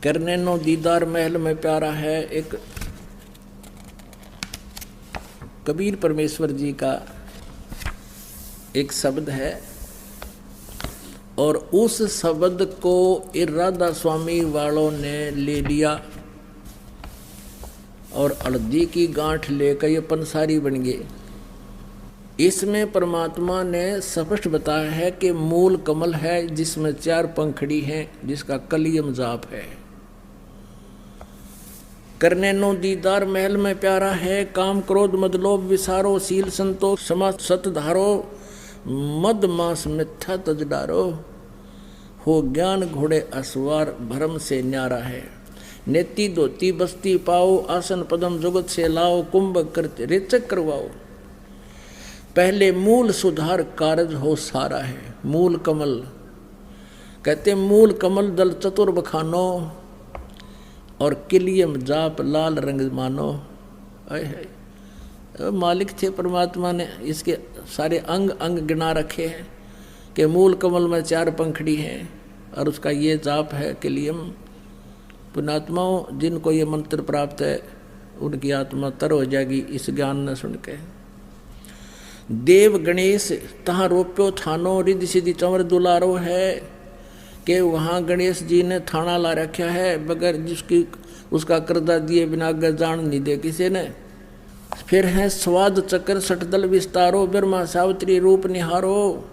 करने नो दीदार महल में प्यारा है एक कबीर परमेश्वर जी का एक शब्द है और उस शब्द को राधा स्वामी वालों ने ले लिया और हल्दी की गांठ लेकर ये पंसारी बन गए। इसमें परमात्मा ने स्पष्ट बताया है कि मूल कमल है जिसमें 4 पंखड़ी हैं, जिसका कलियम जाप है। करने नो दीदार महल में प्यारा है, काम क्रोध मद लोभ विसारो, शील संतोष क्षमा सत धारो, मद मांस मिथ्या तज डारो, हो ज्ञान घोड़े असवार भरम से न्यारा है। नेति धोती बस्ती पाओ, आसन पदम जुगत से लाओ, कुंभ करते रेचक करवाओ, पहले मूल सुधार कारज हो सारा है। मूल कमल कहते मूल कमल दल चतुर बखानो, और किलियम जाप लाल रंग मानो। मालिक थे परमात्मा ने इसके सारे अंग अंग गिना रखे हैं कि मूल कमल में 4 पंखड़ी हैं और उसका ये जाप है किलियम। पुण्यात्माओं जिनको ये मंत्र प्राप्त है उनकी आत्मा तर हो जाएगी इस ज्ञान न सुन के। देव गणेश तहाँ रोप्यो थानो, रिद्धि सिद्धि चंवर दुलारो है कि वहाँ गणेश जी ने थाना ला रखा है बगैर जिसकी उसका कर्जा दिए बिना अगर जान नहीं दे किसी ने। फिर है स्वाद चक्र सटदल विस्तारो, ब्रह्मा सावित्री रूप निहारो,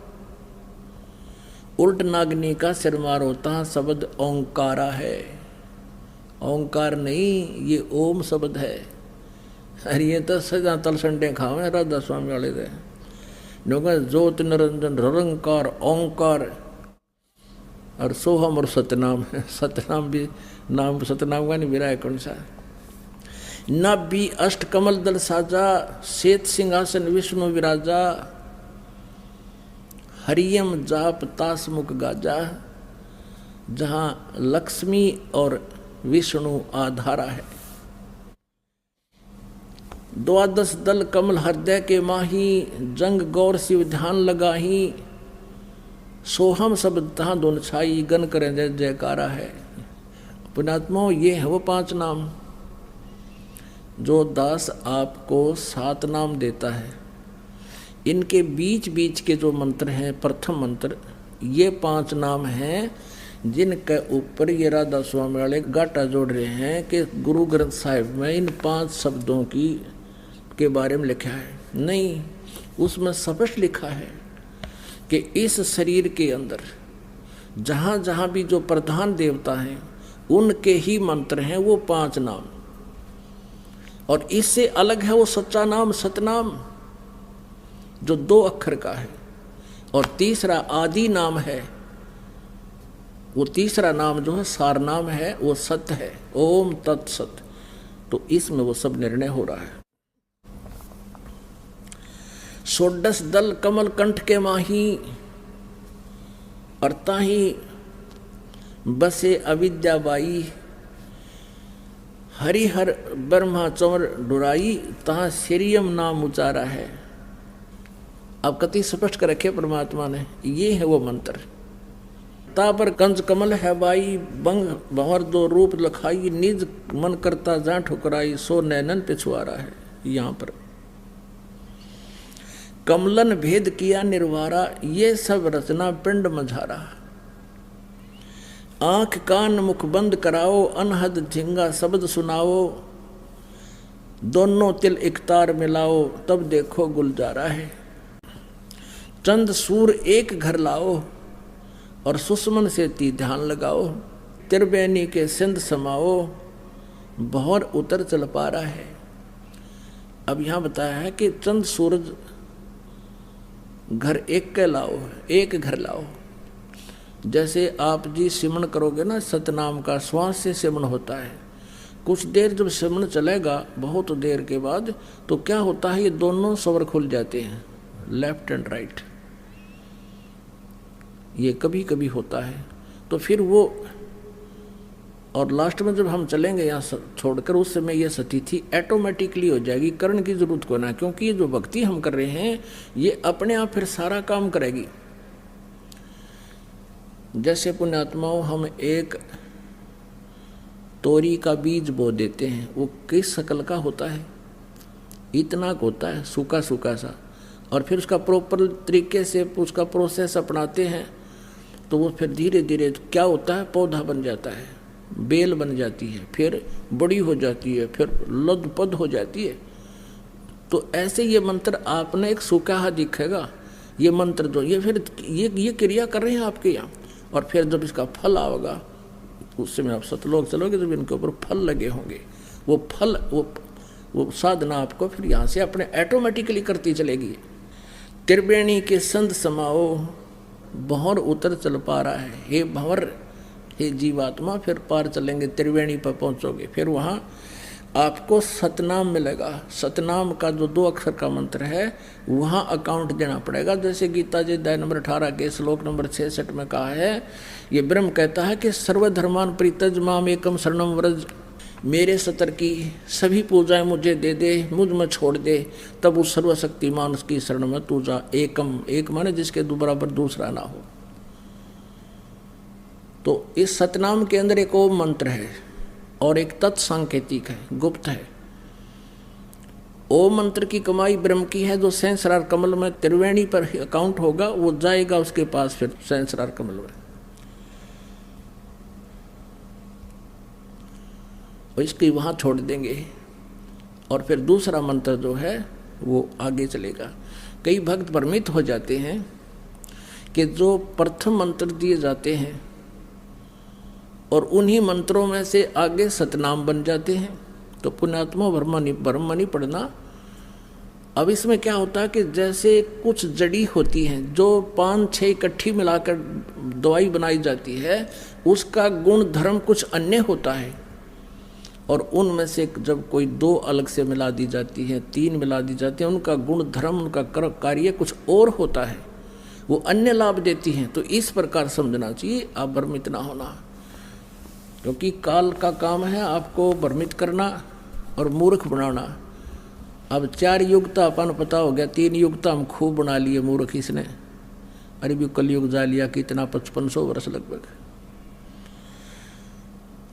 उल्ट नागनी का सिर मारो, तहाँ शब्द ओंकारा है। ओंकार नहीं ये ओम शब्द है। अरे ये तो सजा तल संडे खावे राधा स्वामी वाले थे ज्योत निरंजन निरंकार ओंकार और सोहम और सतनाम है। सतनाम भी नाम सतनाम का नहीं मेरा है कौन सा। नाभि अष्ट कमल दल साजा, श्वेत सिंहासन विष्णु विराजा, हरियम जाप तास मुख गाजा, जहाँ लक्ष्मी और विष्णु आधारा है। द्वादश दल कमल हृदय के माही, जंग गौर शिव ध्यान लगाही, सोहम शब्द तहाँ दोन छाई, गन करें जय जयकारा है। पुण्यात्माओं ये है वो 5 नाम जो दास आपको 7 नाम देता है। इनके बीच बीच के जो मंत्र हैं, प्रथम मंत्र ये 5 नाम हैं जिनके ऊपर ये राधा स्वामी वाले गाटा जोड़ रहे हैं कि गुरु ग्रंथ साहिब में इन 5 शब्दों के बारे में लिखा है। नहीं, उसमें स्पष्ट लिखा है कि इस शरीर के अंदर जहाँ जहाँ भी जो प्रधान देवता हैं उनके ही मंत्र हैं वो 5 नाम। और इससे अलग है वो सच्चा नाम सतनाम जो 2 अक्षर का है, और तीसरा आदि नाम है। वो तीसरा नाम जो है सार नाम है वो सत्य है, ओम तत्सत। तो इसमें वो सब निर्णय हो रहा है। षोडश दल कमल कंठ के माही, और ताही बसे अविद्याबाई, हरिहर ब्रह्मा चंवर डुराई, तहाँ सिरियम नाम उचारा है। अब कति स्पष्ट कर रखे परमात्मा ने, ये है वो मंत्र। ता पर कंज कमल है बाई, बंग भंवर 2 रूप लखाई, निज मन करता जा ठुकराई, सो नैनन पिछुआरा है। यहाँ पर कमलन भेद किया निर्वारा, ये सब रचना पिंड मझारा। आंख कान मुख बंद कराओ, अनहद झिंगा शब्द सुनाओ, दोनों तिल इकतार मिलाओ, तब देखो गुलजारा है। चंद सूर एक घर लाओ, और सुषमन से ती ध्यान लगाओ, त्रिवेणी के सिंध समाओ, भौर उतर चल पा रहा है। अब यहाँ बताया है कि चंद सूरज घर एक के लाओ, एक घर लाओ। जैसे आप जी सिमन करोगे ना, सतनाम का श्वास से सिमन होता है। कुछ देर जब सिमन चलेगा बहुत देर के बाद, तो क्या होता है ये दोनों स्वर खुल जाते हैं, लेफ्ट एंड राइट। ये कभी कभी होता है। तो फिर वो, और लास्ट में जब हम चलेंगे यहाँ छोड़कर, उस समय ये स्थिति ऑटोमेटिकली हो जाएगी, करण की जरूरत को ना, क्योंकि ये जो भक्ति हम कर रहे हैं ये अपने आप फिर सारा काम करेगी। जैसे पुण्यात्माओं हम एक तोरी का बीज बो देते हैं, वो किस शकल का होता है, इतना होता है सूखा सूखा सा, और फिर उसका प्रॉपर तरीके से उसका प्रोसेस अपनाते हैं तो वो फिर धीरे धीरे क्या होता है, पौधा बन जाता है, बेल बन जाती है, फिर बड़ी हो जाती है, फिर लदपद हो जाती है। तो ऐसे ये मंत्र आपने एक सूखा दिखेगा, ये मंत्र जो ये फिर ये क्रिया कर रहे हैं आपके यहाँ, और फिर जब इसका फल आएगा उस समय आप सतलोक चलोगे, जब इनके ऊपर फल लगे होंगे, वो फल वो साधना आपको फिर यहाँ से अपने ऑटोमेटिकली करती चलेगी। त्रिवेणी के संत समाओ, भंवर उतर चल पा रहा है, हे भंवर हे जीवात्मा, फिर पार चलेंगे, त्रिवेणी पर पहुँचोगे, फिर वहाँ आपको सतनाम मिलेगा। सतनाम का जो 2 अक्षर का मंत्र है वहाँ अकाउंट देना पड़ेगा। जैसे गीता जी अध्याय नंबर 18 के श्लोक नंबर 66 में कहा है, ये ब्रह्म कहता है कि सर्वधर्मान परित्यज माम एकम शरणम व्रज, मेरे सतर की सभी पूजाएं मुझे दे दे, मुझ में छोड़ दे, तब उस सर्वशक्तिमान की शरण में तू जा। एकम, एक माने जिसके बराबर दूसरा ना हो। तो इस सतनाम के अंदर एक ओम मंत्र है और एक तत्सांकेतिक है, गुप्त है। ओम मंत्र की कमाई ब्रह्म की है, जो सहस्रार कमल में त्रिवेणी पर अकाउंट होगा वो जाएगा उसके पास फिर सहस्रार कमल में, इसकी वहाँ छोड़ देंगे, और फिर दूसरा मंत्र जो है वो आगे चलेगा। कई भक्त भ्रमित हो जाते हैं कि जो प्रथम मंत्र दिए जाते हैं और उन्हीं मंत्रों में से आगे सतनाम बन जाते हैं, तो पुण्यात्मा ब्रह्म नहीं पढ़ना। अब इसमें क्या होता है कि जैसे कुछ जड़ी होती हैं जो 5-6 इकट्ठी मिलाकर दवाई बनाई जाती है, उसका गुण धर्म कुछ अन्य होता है, और उनमें से जब कोई 2 अलग से मिला दी जाती है, 3 मिला दी जाती है, उनका गुण धर्म उनका कार्य कुछ और होता है, वो अन्य लाभ देती हैं। तो इस प्रकार समझना चाहिए, आप भ्रमित ना होना, क्योंकि काल का काम है आपको भ्रमित करना और मूर्ख बनाना। अब 4 युग तो अपन पता हो गया, 3 युग तो हम खूब बना लिए मूर्ख इसने, अरे भी कलयुग जा लिया कितना 5500 वर्ष लगभग।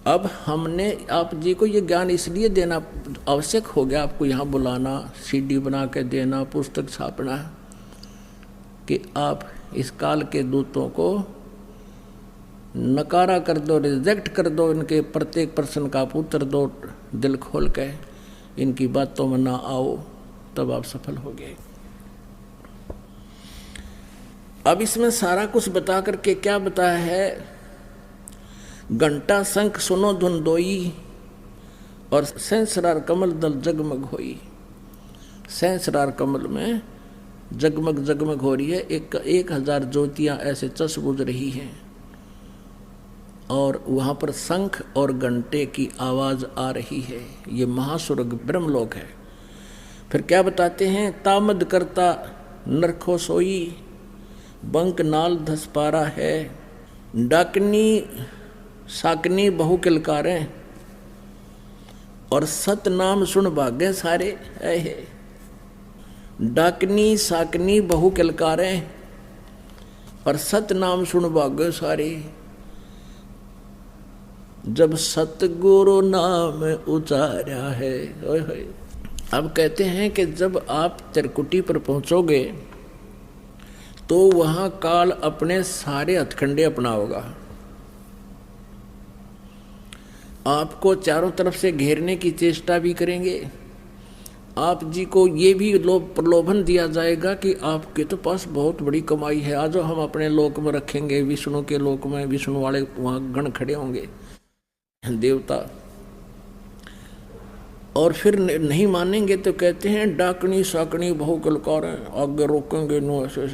अब हमने आप जी को ये ज्ञान इसलिए देना आवश्यक हो गया, आपको यहाँ बुलाना, CD बना के देना, पुस्तक छापना, कि आप इस काल के दूतों को नकारा कर दो, रिजेक्ट कर दो, इनके प्रत्येक प्रश्न का आप उत्तर दो दिल खोल के, इनकी बातों में ना आओ, तब आप सफल हो गए। अब इसमें सारा कुछ बता करके क्या बताया है, घंटा शंख सुनो धुन दोई, और सहस्रार कमल दल जगमग होई। सहस्रार कमल में जगमग जगमग हो रही है, 1000 ज्योतियां ऐसे चस बुझ रही हैं, और वहाँ पर शंख और घंटे की आवाज़ आ रही है। ये महास्वर्ग ब्रह्मलोक है। फिर क्या बताते हैं, तामद करता नरखो सोई, बंक नाल धस पारा है, डाकनी साकनी बहु किलकारें, और सत नाम सुन भागे सारे है। डाकनी साकनी बहु किलकारें और सत नाम सुन भागे सारे, जब सतगुरु नाम उचारा है। अब कहते हैं कि जब आप त्रिकुटी पर पहुंचोगे तो वहां काल अपने सारे हथकंडे अपनाओगा, आपको चारों तरफ से घेरने की चेष्टा भी करेंगे। आप जी को ये भी प्रलोभन दिया जाएगा कि आपके तो पास बहुत बड़ी कमाई है, आज हम अपने लोक में रखेंगे, विष्णु के लोक में विष्णु वाले वहाँ गण खड़े होंगे देवता, और फिर नहीं मानेंगे तो कहते हैं डाकनी साकनी बहु कलकार आगे रोकेंगे नो ऐसे।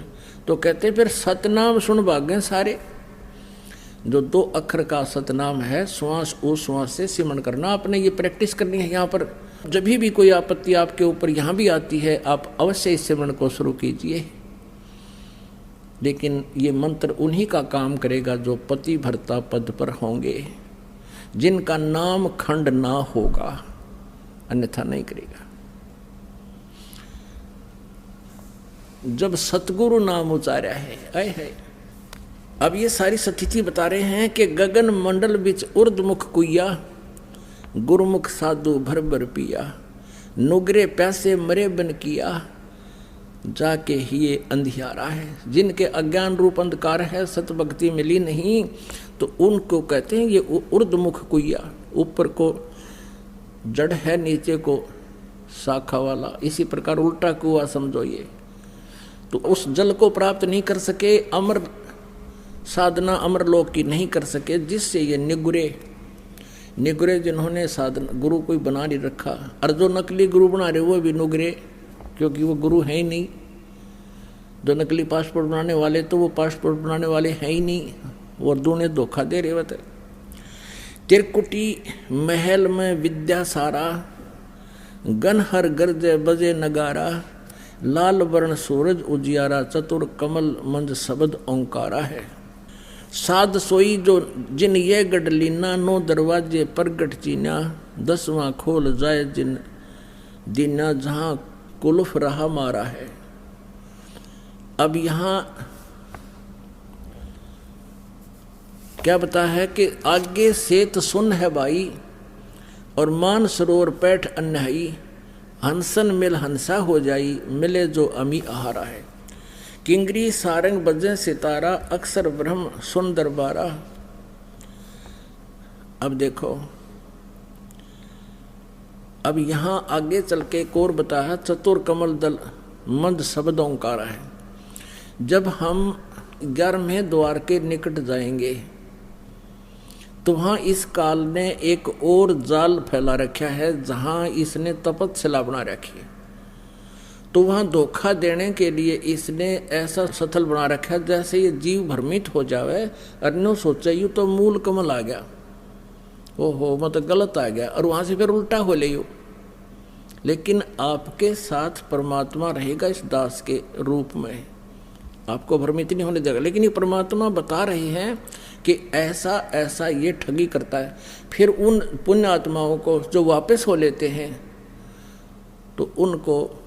तो कहते हैं फिर सतनाम सुन भागे सारे। जो 2 अक्षर का सतनाम है, श्वास उस श्वास से सिमरण करना, आपने ये प्रैक्टिस करनी है। यहाँ पर जब भी कोई आपत्ति आपके ऊपर यहाँ भी आती है, आप अवश्य इस सिमरण को शुरू कीजिए। लेकिन ये मंत्र उन्हीं का काम करेगा जो पति भर्ता पद पर होंगे, जिनका नाम खंड ना होगा, अन्यथा नहीं करेगा। जब सतगुरु नाम उचारा है, आए है। अब ये सारी स्थिति बता रहे हैं कि गगन मंडल बिच उर्द मुख कुइया, गुरुमुख साधु भर भर पिया, नुगरे पैसे मरे बिन किया, जाके ही ये अंधियारा है। जिनके अज्ञान रूप अंधकार है, सत भक्ति मिली नहीं, तो उनको कहते हैं ये उर्धमुख कुइया, ऊपर को जड़ है नीचे को शाखा वाला, इसी प्रकार उल्टा कुआ समझो ये। तो उस जल को प्राप्त नहीं कर सके, अमर साधना अमर लोक की नहीं कर सके, जिससे ये निगुरे जिन्होंने साधना गुरु कोई बना नहीं रखा, और जो नकली गुरु बना रहे वो भी नुगरे, क्योंकि वो गुरु है ही नहीं। जो नकली पासपोर्ट बनाने वाले तो वो पासपोर्ट बनाने वाले हैं ही नहीं, और दूने धोखा दे रहे बता। त्रिकुटी महल में विद्या सारा, गन हर गर्जे बजे नगारा, लाल वर्ण सूरज उजियारा, चतुर कमल मंज शब्द ओंकारा है। साध सोई जो जिन ये गढ़ लीना, 9 दरवाजे प्रगट चीना, 10वां खोल जाए जिन दीना, जहां कुलफ रहा मारा है। अब यहाँ क्या बता है कि आगे सेत सुन है भाई, और मान सरोवर पैठ अन्यायी, हंसन मिल हंसा हो जाई, मिले जो अमी आहारा है। किंगरी सारंग बजे सितारा, अक्सर ब्रह्म सुन दरबारा। अब देखो, अब यहाँ आगे चल के एक और बताया, चतुर कमल दल मंद शब्द ओंकारा है। जब हम 11वें द्वार के निकट जाएंगे तो वहाँ इस काल ने एक और जाल फैला रखा है, जहाँ इसने तपस्या बना रखी है। तो वहाँ धोखा देने के लिए इसने ऐसा सथल बना रखा है, जैसे ये जीव भ्रमित हो जावे, अन्यों सोचे यू तो मूल कमल आ गया, ओहो मतलब गलत आ गया, और वहाँ से फिर उल्टा हो ले यू। लेकिन आपके साथ परमात्मा रहेगा इस दास के रूप में, आपको भ्रमित नहीं होने देगा। लेकिन ये परमात्मा बता रहे हैं कि ऐसा ऐसा ये ठगी करता है। फिर उन पुण्य आत्माओं को जो वापस हो लेते हैं, तो उनको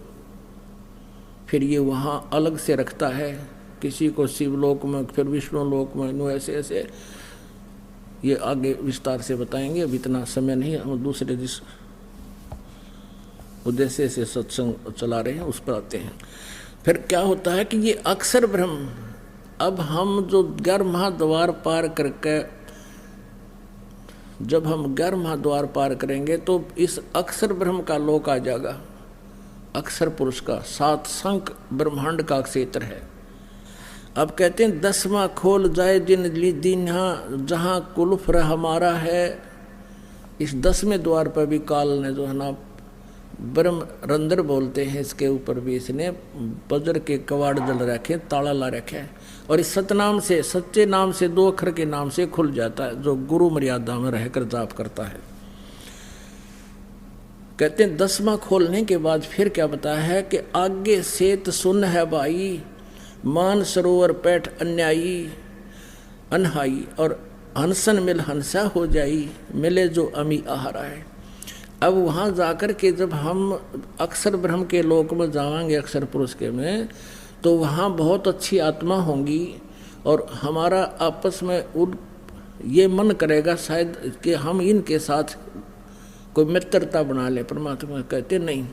फिर ये वहाँ अलग से रखता है, किसी को शिवलोक में, फिर विष्णु लोक में, ऐसे ऐसे ये आगे विस्तार से बताएंगे। अब इतना समय नहीं, हम दूसरे जिस उद्देश्य से सत्संग चला रहे हैं उस पर आते हैं। फिर क्या होता है कि ये अक्षर ब्रह्म, अब हम जो 11 महाद्वार पार करके, जब हम 11 महाद्वार पार करेंगे तो इस अक्षर ब्रह्म का लोक आ जाएगा, अक्षर पुरुष का 7 संख ब्रह्मांड का क्षेत्र है। अब कहते हैं 10वां खोल जाए जिन दीन्हा, जहाँ कुलफ्र हमारा है। इस 10वें द्वार पर भी काल ने जो है ना ब्रह्म रंध्र बोलते हैं, इसके ऊपर भी इसने वज्र के कवाड़ जल रखे, ताला ला रखे है। और इस सतनाम से, सच्चे नाम से, 2 अक्षर के नाम से खुल जाता है, जो गुरु मर्यादा में रहकर जाप करता है। कहते हैं 10वां खोलने के बाद फिर क्या बताया है कि आगे सेत सुन है भाई, मान सरोवर पैठ अन्यायी अनहाई, और हंसन मिल हंसा हो जाई, मिले जो अमी आहारा है। अब वहाँ जाकर के जब हम अक्षर ब्रह्म के लोक में जाएंगे, अक्षर पुरुष के में, तो वहाँ बहुत अच्छी आत्मा होंगी, और हमारा आपस में ये मन करेगा शायद कि हम इनके साथ कोई मित्रता बना ले। परमात्मा कहते नहीं,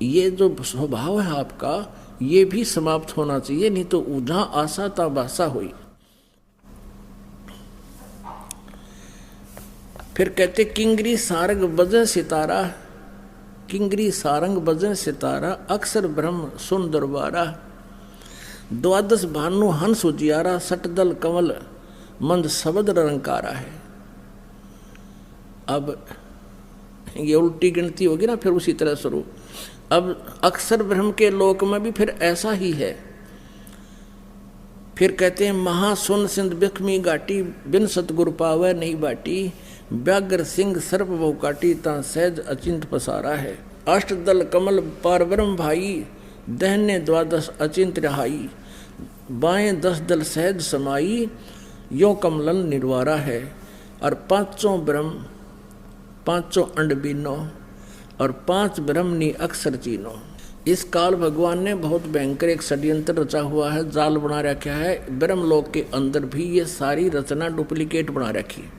ये जो स्वभाव है आपका ये भी समाप्त होना चाहिए, नहीं तो जहाँ आशा ता बासा हुई। फिर कहते किंगरी सारंग बजन सितारा, किंगरी सारंग बजन सितारा, अक्षर ब्रह्म सुन दरबारा, 12 भानु हंस उजियारा, सटदल कमल मंद शब्द रंकारा है। अब ये उल्टी गिनती होगी ना, फिर उसी तरह शुरू। अब अक्षर ब्रह्म के लोक में भी फिर ऐसा ही है। फिर कहते हैं महासुन सिंध बिखमी घाटी, बिन सतगुरु पावे नहीं बाटी, व्याघ्र सिंह सर्प बहु काटी, ता सहज अचिंत पसारा है। अष्टदल कमल पार ब्रह्म भाई, दहने 12 अचिंत रहाई, बाएं 10 दल सहज समाई, यो कमलन निर्वारा है। और 5 ब्रह्म 5 अंड बीनो, और 5 ब्रह्मनी अक्षर चीनो। इस काल भगवान ने बहुत भयंकर एक षड्यंत्र रचा हुआ है, जाल बना रखा है। ब्रह्मलोक के अंदर भी ये सारी रचना डुप्लीकेट बना रखी है,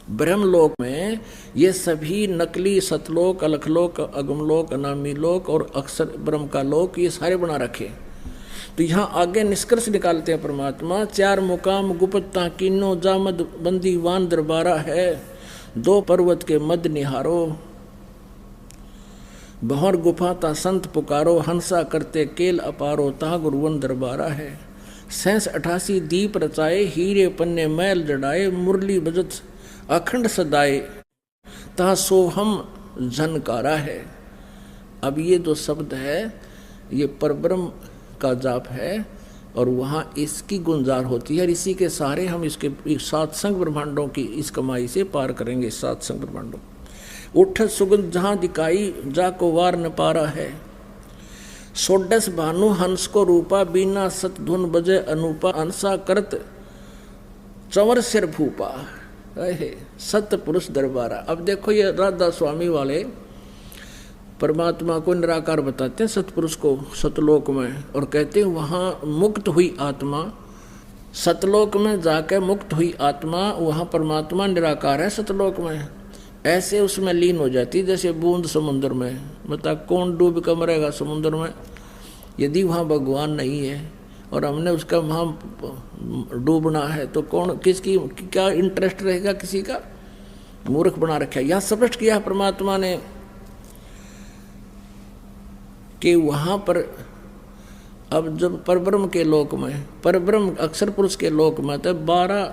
ब्रह्मलोक में ये सभी नकली सतलोक, अलखलोक, अगमलोक, अनामी लोक और अक्षर ब्रह्म का लोक, ये सारे बना रखे। तो यहाँ आगे निष्कर्ष निकालते हैं परमात्मा, 4 मुकाम गुप्ता कीनो जामद बंदी वान दरबारा है, 2 पर्वत के मद निहारो, बहुर गुफा ता संत पुकारो, हंसा करते केल अपारो, ता गुरुवन दरबारा है। 87 दीप रचाए, हीरे पन्ने मैल जड़ाए, मुरली बजत अखंड सदाए, ता सोहम झनकारा है। अब ये जो शब्द है ये परब्रह्म का जाप है और वहाँ इसकी गुंजार होती है, और इसी के सहारे हम इसके 7 संग ब्रह्मांडों की इस कमाई से पार करेंगे। 7 संग ब्रह्मांडों उठ सुगंध जहाँ दिखाई, जा को वार न पारा है, 16 भानु हंस को रूपा, बीना सत धुन बजे अनूपा, अंसा करत चंवर सिर भूपा, सत पुरुष दरबारा। अब देखो ये राधा स्वामी वाले परमात्मा को निराकार बताते हैं, सतपुरुष को सतलोक में, और कहते हैं वहाँ मुक्त हुई आत्मा, सतलोक में जाके मुक्त हुई आत्मा, वहाँ परमात्मा निराकार है सतलोक में, ऐसे उसमें लीन हो जाती जैसे बूंद समुद्र में। मतलब कौन डूब कर मरेगा समुद्र में यदि वहाँ भगवान नहीं है और हमने उसका वहाँ डूबना है तो कौन, किसकी क्या इंटरेस्ट रहेगा किसी का, मूर्ख बना रखा है। यहाँ स्पष्ट किया परमात्मा ने कि वहाँ पर अब जब परब्रह्म के लोक में, परब्रह्म अक्षर पुरुष के लोक में, तो 12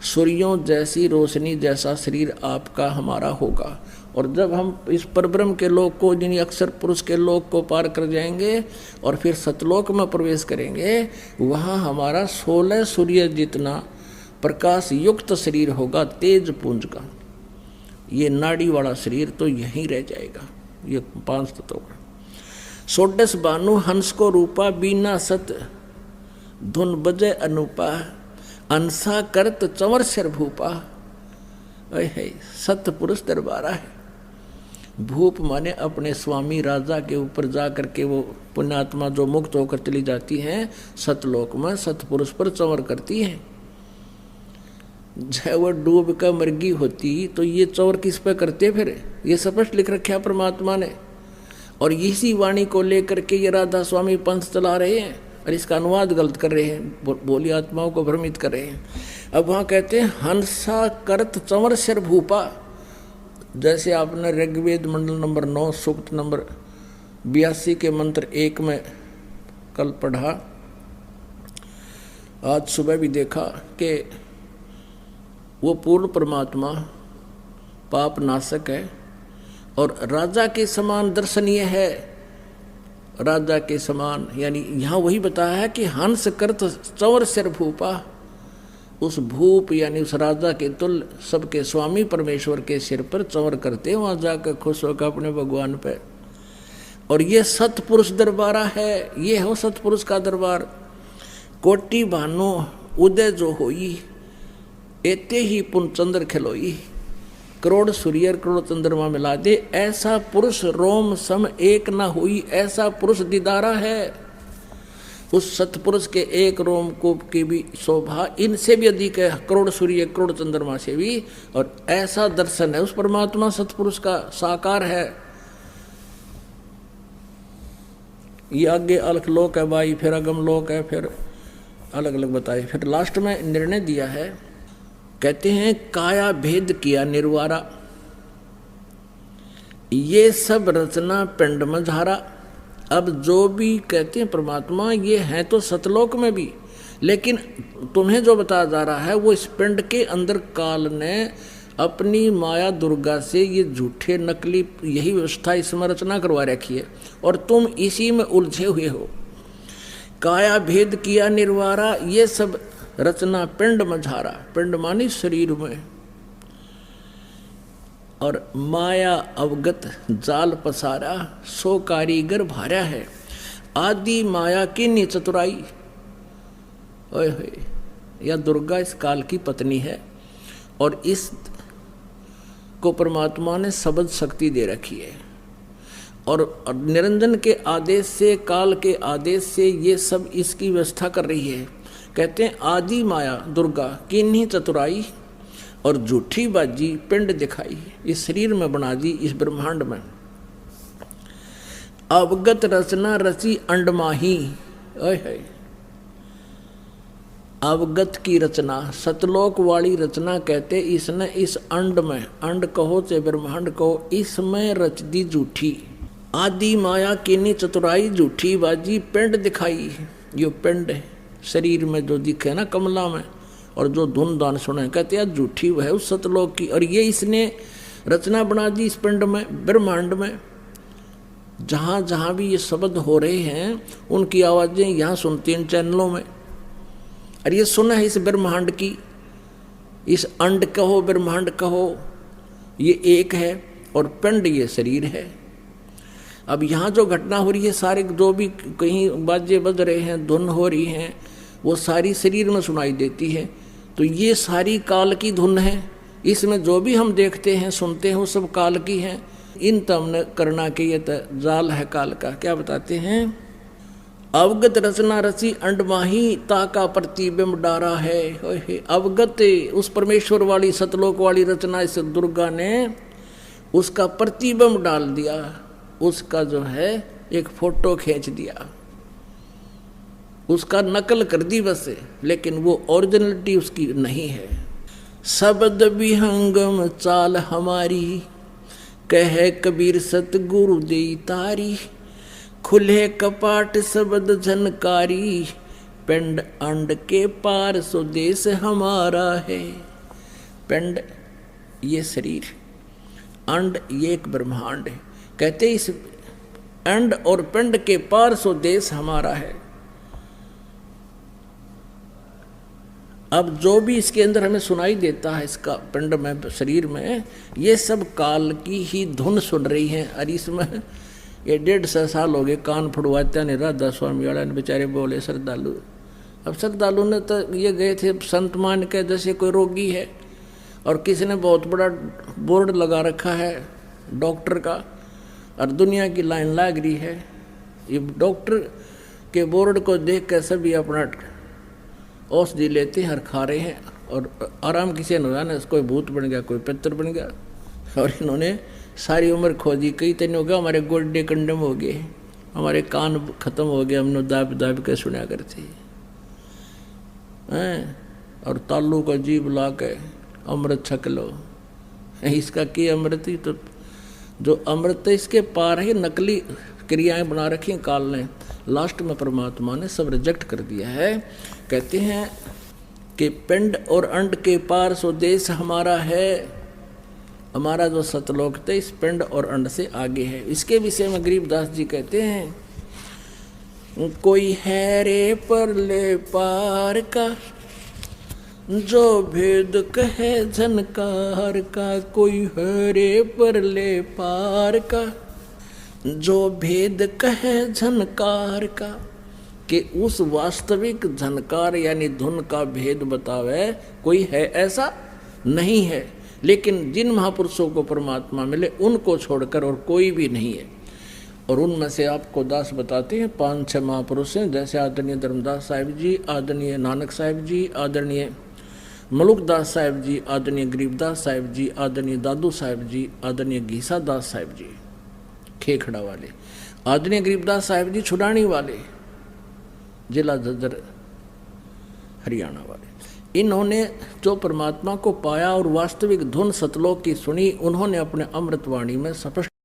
सूर्यों जैसी रोशनी जैसा शरीर आपका हमारा होगा। और जब हम इस परब्रह्म के लोक को, यानी अक्षर पुरुष के लोक को पार कर जाएंगे और फिर सतलोक में प्रवेश करेंगे, वहाँ हमारा 16 सूर्य जितना प्रकाश युक्त शरीर होगा, तेज पुंज का। ये नाड़ी वाला शरीर तो यहीं रह जाएगा। ये 5 तत्वों का। 16 बानु हंस को रूपा, बीना सत धुन बजे अनूपा, अंसा करत चंवर सिर भूपा, सत पुरुष दरबारा है। भूप माने अपने स्वामी राजा के ऊपर जा करके वो पुण्यात्मा जो मुक्त होकर चली जाती हैं सतलोक में, सतपुरुष पर चंवर करती हैं। जब वह डूब कर मरगी होती तो ये चंवर किस पे करते फिर, ये स्पष्ट लिख रखा परमात्मा ने। और इसी वाणी को लेकर के ये राधा स्वामी पंथ चला रहे हैं और इसका अनुवाद गलत कर रहे हैं, बोली आत्माओं को भ्रमित कर रहे हैं। अब वहाँ कहते हैं हंसा करत चंवर सिर भूपा, जैसे आपने ऋग्वेद मंडल नंबर 9 सूक्त नंबर 82 के मंत्र 1 में कल पढ़ा, आज सुबह भी देखा कि वो पूर्ण परमात्मा पाप नाशक है और राजा के समान दर्शनीय है। राजा के समान यानी यहाँ वही बताया है कि हंस करत चंवर सिर भूपा, उस भूप यानी उस राजा के तुल्य सबके स्वामी परमेश्वर के सिर पर चंवर करते वहाँ जाकर खुश होकर अपने भगवान पे। और ये सतपुरुष दरबारा है, ये हो सतपुरुष का दरबार। कोटि भानु उदय जो होई, एते ही पुन चंद्र खिलोई, करोड़ सूर्य करोड़ चंद्रमा मिला दे, ऐसा पुरुष रोम सम एक न हुई, ऐसा पुरुष दीदारा है। उस सतपुरुष के एक रोम कूप की भी शोभा इनसे भी अधिक है, करोड़ सूर्य करोड़ चंद्रमा से भी। और ऐसा दर्शन है उस परमात्मा सतपुरुष का, साकार है। ये आगे अलख लोक है भाई, फिर अगम लोक है, फिर अलग अलग बताए। फिर लास्ट में निर्णय दिया है, कहते हैं काया भेद किया निर्वारा, ये सब रचना पिंड में झारा। अब जो भी कहते हैं परमात्मा ये है तो सतलोक में भी, लेकिन तुम्हें जो बताया जा रहा है वो इस पिंड के अंदर काल ने अपनी माया दुर्गा से ये झूठे नकली यही व्यवस्था इसमें रचना करवा रखी है और तुम इसी में उलझे हुए हो। काया भेद किया निर्वारा, ये सब रचना पिंड में झारा, पिंड मानी शरीर में, और माया अवगत जाल पसारा, सो कारीगर भार्या है, आदि माया की नी चतुराई। ओए होए, यह दुर्गा इस काल की पत्नी है और इस को परमात्मा ने शब्द शक्ति दे रखी है और निरंजन के आदेश से, काल के आदेश से ये सब इसकी व्यवस्था कर रही है। कहते हैं आदि माया दुर्गा किन्हीं चतुराई, और झूठी बाजी पिंड दिखाई, इस शरीर में बना दी, इस ब्रह्मांड में। अवगत रचना रची अंडमाही, है अवगत की रचना, सतलोक वाली रचना कहते इसने इस अंड में, अंड कहो चाहे ब्रह्मांड कहो, इसमें रच दी झूठी। आदि माया कीनी चतुराई झूठी बाजी पिंड दिखाई, यो पिंड है शरीर में जो दिखे ना कमला में, और जो धुन दान सुने कहते हैं झूठी वह उस सतलोक की। और ये इसने रचना बना दी इस पिंड में, ब्रह्मांड में। जहाँ जहाँ भी ये शब्द हो रहे हैं उनकी आवाज़ें यहाँ सुनती हैं चैनलों में। और ये सुना है इस ब्रह्मांड की, इस अंड कहो ब्रह्मांड कहो, ये एक है और पिंड ये शरीर है। अब यहाँ जो घटना हो रही है, सारे जो भी कहीं बाजे बज रहे हैं, धुन हो रही हैं, वो सारी शरीर में सुनाई देती है। तो ये सारी काल की धुन है, इसमें जो भी हम देखते हैं सुनते हैं वो सब काल की हैं। इन तमने करना के ये जाल है काल का। क्या बताते हैं? अवगत रचना रची अंडमाही ताका प्रतिबिंब डारा है। अवगत उस परमेश्वर वाली सतलोक वाली रचना इस दुर्गा ने उसका प्रतिबिंब डाल दिया, उसका जो है एक फोटो खींच दिया, उसका नकल कर दी बस, लेकिन वो ओरिजिनलिटी उसकी नहीं है। शब्द विहंगम चाल हमारी, कहे कबीर सतगुरु दे तारी, खुले कपाट शब्द झनकारी, पिंड अंड के पार स्वदेश हमारा है। पिंड ये शरीर, अंड ये एक ब्रह्मांड है। कहते इस अंड और पिंड के पार स्वदेश हमारा है। अब जो भी इसके अंदर हमें सुनाई देता है इसका पिंड में, शरीर में, ये सब काल की ही धुन सुन रही है। और इसमें ये 150 साल हो गए कान फुड़वाते ने राधा स्वामी वाला ने बेचारे बोले श्रद्धालु। अब श्रद्धालु ने तो ये गए थे संत मान के, जैसे कोई रोगी है और किसी ने बहुत बड़ा बोर्ड लगा रखा है डॉक्टर का, और दुनिया की लाइन लग रही है। ये डॉक्टर के बोर्ड को देख कर सभी अपना औषधि लेते हैं और खा रहे हैं, और आराम किसी ने ना, कोई भूत बन गया, कोई पितर बन गया। और इन्होंने सारी उम्र खोजी, कई दिन हो गया हमारे गोड्डे कंडम हो गए, हमारे कान खत्म हो गए, हमने दाब दाब के सुना करते हैं। और तालू का जीभ ला के अमृत छक लो, इसका की अमृत ही तो जो अमृत इसके पार है, नकली क्रियाएं बना रखी हैं काल ने। लास्ट में परमात्मा ने सब रिजेक्ट कर दिया है। कहते हैं कि पिंड और अंड के पार स्वदेश हमारा है। हमारा जो सतलोक थे इस पिंड और अंड से आगे है। इसके विषय में गरीबदास जी कहते हैं, कोई है रे परले पार का, जो भेद कहे झनकार का। कोई है रे परले पार का, जो भेद कहे झनकार का, कि उस वास्तविक झनकार यानी धुन का भेद बतावे कोई है ऐसा नहीं है। लेकिन जिन महापुरुषों को परमात्मा मिले उनको छोड़कर और कोई भी नहीं है। और उनमें से आपको दास बताते हैं 5-6 महापुरुष हैं, जैसे आदरणीय धर्मदास साहिब जी, आदरणीय नानक साहिब जी, आदरणीय मलुकदास साहिब जी, आदरणीय गरीबदास साहिब जी, आदरणीय दादू साहिब जी, आदरणीय घीसा दास साहिब जी खेखड़ा वाले, आदरणीय गरीबदास साहिब जी छुडानी वाले, जिला झज्जर हरियाणा वाले। इन्होंने जो परमात्मा को पाया और वास्तविक धुन सतलोक की सुनी, उन्होंने अपने अमृतवाणी में स्पष्ट